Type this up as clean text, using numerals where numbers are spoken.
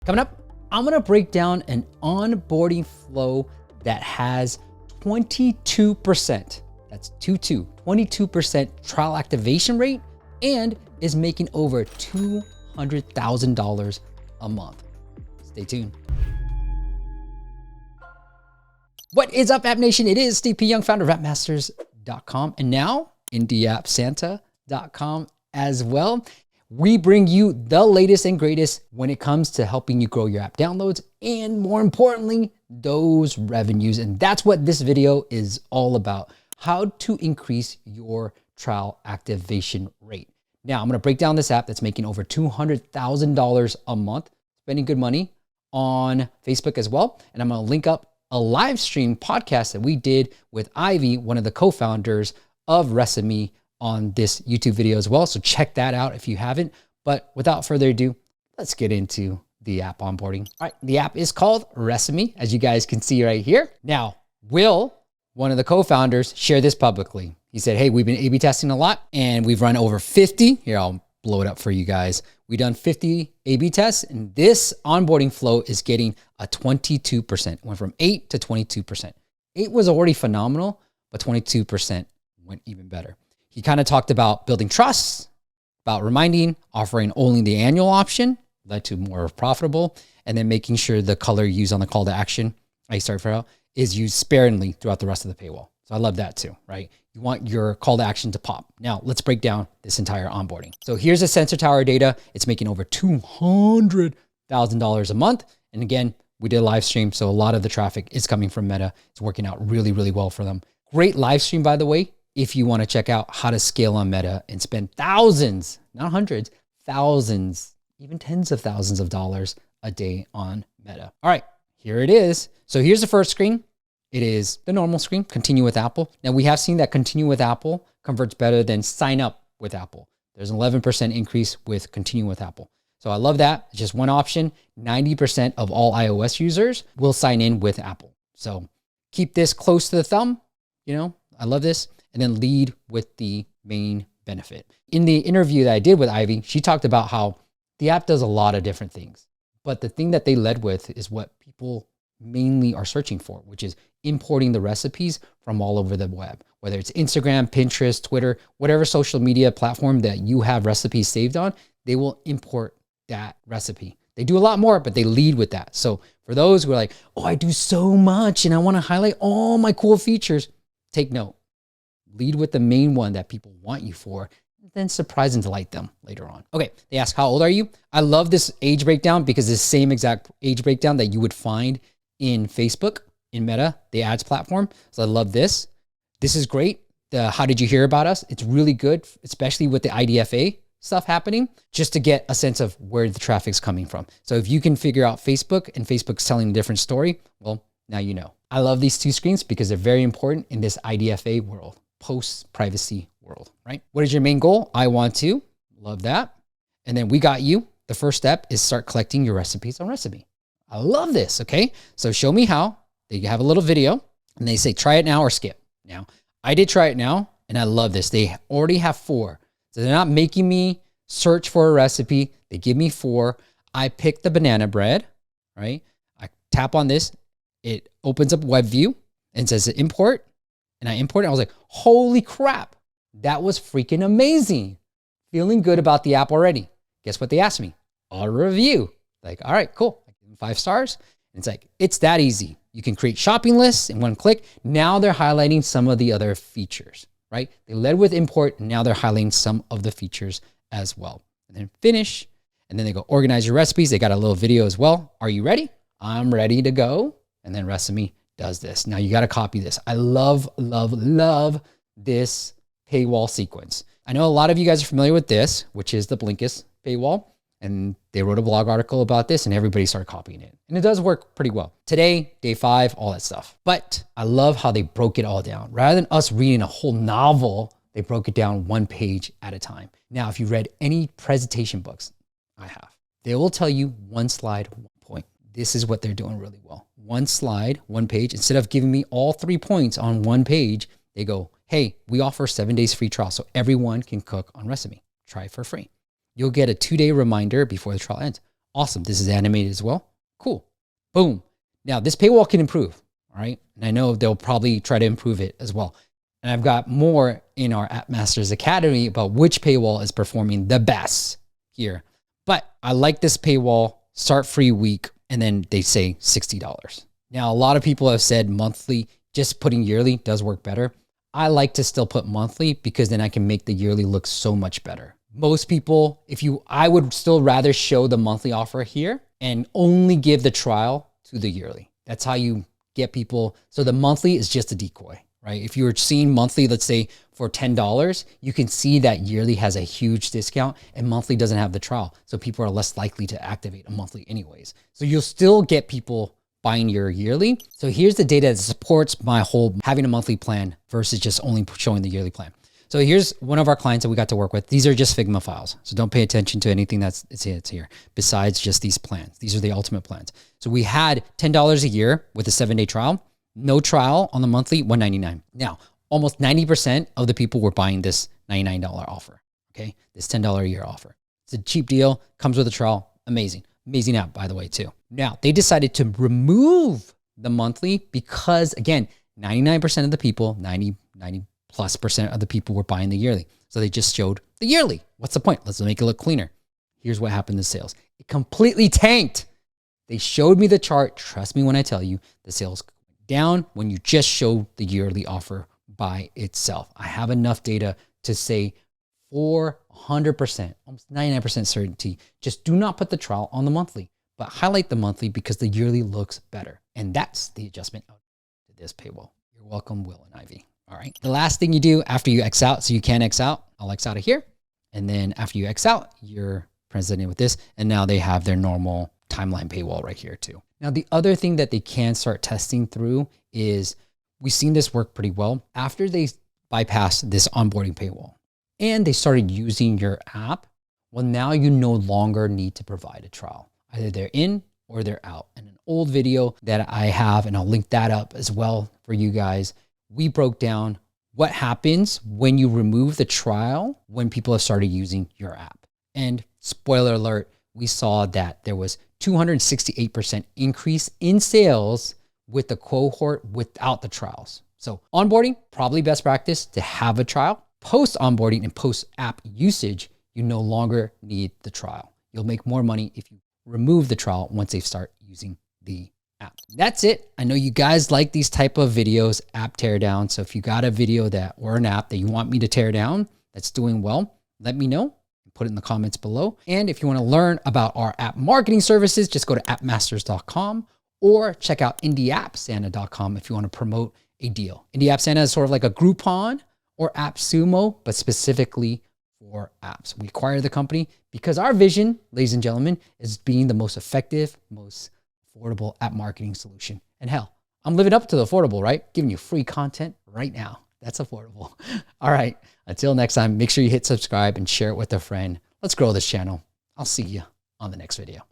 Coming up, I'm gonna break down an onboarding flow that has 22%, that's 22% trial activation rate and is making over $200,000 a month. Stay tuned. What is up, App Nation? It is Steve P. Young, founder of appmasters.com, and now indieappsanta.com as well. We bring you the latest and greatest when it comes to helping you grow your app downloads and, more importantly, those revenues. And that's what this video is all about, how to increase your trial activation rate. Now, I'm going to break down this app that's making over $200,000 a month, spending good money on Facebook as well. And I'm going to link up a live stream podcast that we did with Ivy, one of the co-founders of Resimi, on this YouTube video as well. So check that out if you haven't. But without further ado, let's get into the app onboarding. All right, the app is called Resimi, as you guys can see right here. Now, Will, one of the co-founders, shared this publicly. He said, hey, we've been A/B testing a lot and we've run over 50. Here, I'll blow it up for you guys. We've done 50 A/B tests, and this onboarding flow is getting a 22%. It went from 8 to 22%. 8 was already phenomenal, but 22% went even better. He kind of talked about building trust, about reminding, offering only the annual option, led to more profitable, and then making sure the color used on the call to action, is used sparingly throughout the rest of the paywall. So I love that too, right? You want your call to action to pop. Now let's break down this entire onboarding. So here's the Sensor Tower data. It's making over $200,000 a month. And again, we did a live stream, so a lot of the traffic is coming from Meta. It's working out really, really well for them. Great live stream, by the way, if you want to check out how to scale on Meta and spend thousands, not hundreds, thousands, even tens of thousands of dollars a day on Meta. All right, here it is. So here's the first screen. It is the normal screen, continue with Apple. Now we have seen that continue with Apple converts better than sign up with Apple. There's an 11% increase with continue with Apple. So I love that. It's just one option. 90% of all iOS users will sign in with Apple. So keep this close to the thumb. You know, I love this. And then lead with the main benefit. In the interview that I did with Ivy, she talked about how the app does a lot of different things, but the thing that they led with is what people mainly are searching for, which is importing the recipes from all over the web, whether it's Instagram, Pinterest, Twitter, whatever social media platform that you have recipes saved on, they will import that recipe. They do a lot more, but they lead with that. So for those who are like, oh, I do so much and I want to highlight all my cool features, take note. Lead with the main one that people want you for, then surprise and delight them later on. Okay, they ask, how old are you? I love this age breakdown because it's the same exact age breakdown that you would find in Facebook, in Meta, the ads platform. So I love this. This is great. The how did you hear about us? It's really good, especially with the IDFA stuff happening, just to get a sense of where the traffic's coming from. So if you can figure out Facebook and Facebook's telling a different story, well, now you know. I love these two screens because they're very important in this IDFA world. Post-privacy world, right? What is your main goal? I want to. Love that. And then we got you. The first step is start collecting your recipes on Resimi. I love this, okay? So show me how. They have a little video and they say, try it now or skip. Now, I did try it now and I love this. They already have 4. So they're not making me search for a recipe. They give me 4. I pick the banana bread, right? I tap on this. It opens up web view and says import. And I imported it. I was like, holy crap, that was freaking amazing. Feeling good about the app already. Guess what they asked me? A review. Like, all right, cool. I give them 5 stars. And it's like, it's that easy. You can create shopping lists in one click. Now they're highlighting some of the other features, right? They led with import, and now they're highlighting some of the features as well. And then finish. And then they go organize your recipes. They got a little video as well. Are you ready? I'm ready to go. And then Resimi does this. Now you got to copy this. I love, love, love this paywall sequence. I know a lot of you guys are familiar with this, which is the Blinkist paywall. And they wrote a blog article about this and everybody started copying it. And it does work pretty well. Today, day 5, all that stuff. But I love how they broke it all down. Rather than us reading a whole novel, they broke it down 1 page at a time. Now, if you read any presentation books, I have, they will tell you 1 slide, 1 point. This is what they're doing really well. 1 slide, 1 page. Instead of giving me all 3 points on 1 page, they go, hey, we offer 7 days free trial so everyone can cook on Resimi. Try it for free. You'll get a 2-day reminder before the trial ends. Awesome. This is animated as well. Cool. Boom. Now this paywall can improve. All right. And I know they'll probably try to improve it as well. And I've got more in our App Masters Academy about which paywall is performing the best here. But I like this paywall, start free week, and then they say $60. Now, a lot of people have said monthly, just putting yearly does work better. I like to still put monthly because then I can make the yearly look so much better. Most people, I would still rather show the monthly offer here and only give the trial to the yearly. That's how you get people. So the monthly is just a decoy, right? If you were seeing monthly, let's say for $10, you can see that yearly has a huge discount and monthly doesn't have the trial. So people are less likely to activate a monthly anyways. So you'll still get people buying your yearly. So here's the data that supports my whole having a monthly plan versus just only showing the yearly plan. So here's one of our clients that we got to work with. These are just Figma files. So don't pay attention to anything that's here besides just these plans. These are the ultimate plans. So we had $10 a year with a 7-day trial, no trial on the monthly, $199. Now, almost 90% of the people were buying this $99 offer. Okay. This $10 a year offer. It's a cheap deal, comes with a trial. Amazing. Amazing app, by the way, too. Now, they decided to remove the monthly because, again, 99% of the people, 90+ % of the people were buying the yearly. So they just showed the yearly. What's the point? Let's make it look cleaner. Here's what happened to sales. It completely tanked. They showed me the chart. Trust me when I tell you, the sales down when you just show the yearly offer by itself. I have enough data to say 400%, almost 99% certainty, just do not put the trial on the monthly, but highlight the monthly because the yearly looks better. And that's the adjustment to this paywall. You're welcome, Will and Ivy. All right. The last thing you do after you X out, so you can X out, I'll X out of here. And then after you X out, you're presented with this. And now they have their normal timeline paywall right here too. Now, the other thing that they can start testing through is we've seen this work pretty well after they bypass this onboarding paywall and they started using your app. Well, now you no longer need to provide a trial. Either they're in or they're out. And an old video that I have, and I'll link that up as well for you guys, we broke down what happens when you remove the trial when people have started using your app. And spoiler alert, we saw that there was 268% increase in sales with the cohort without the trials. So onboarding, probably best practice to have a trial. Post onboarding and post app usage, you no longer need the trial. You'll make more money if you remove the trial once they start using the app. That's it. I know you guys like these type of videos, app teardown. So if you got a video or an app that you want me to tear down that's doing well, let me know. Put it in the comments below. And if you want to learn about our app marketing services, just go to appmasters.com or check out indieappsanta.com if you want to promote a deal. Indie App Santa is sort of like a Groupon or AppSumo, but specifically for apps. We acquired the company because our vision, ladies and gentlemen, is being the most effective, most affordable app marketing solution. And hell, I'm living up to the affordable, right? Giving you free content right now. That's affordable. All right. Until next time, make sure you hit subscribe and share it with a friend. Let's grow this channel. I'll see you on the next video.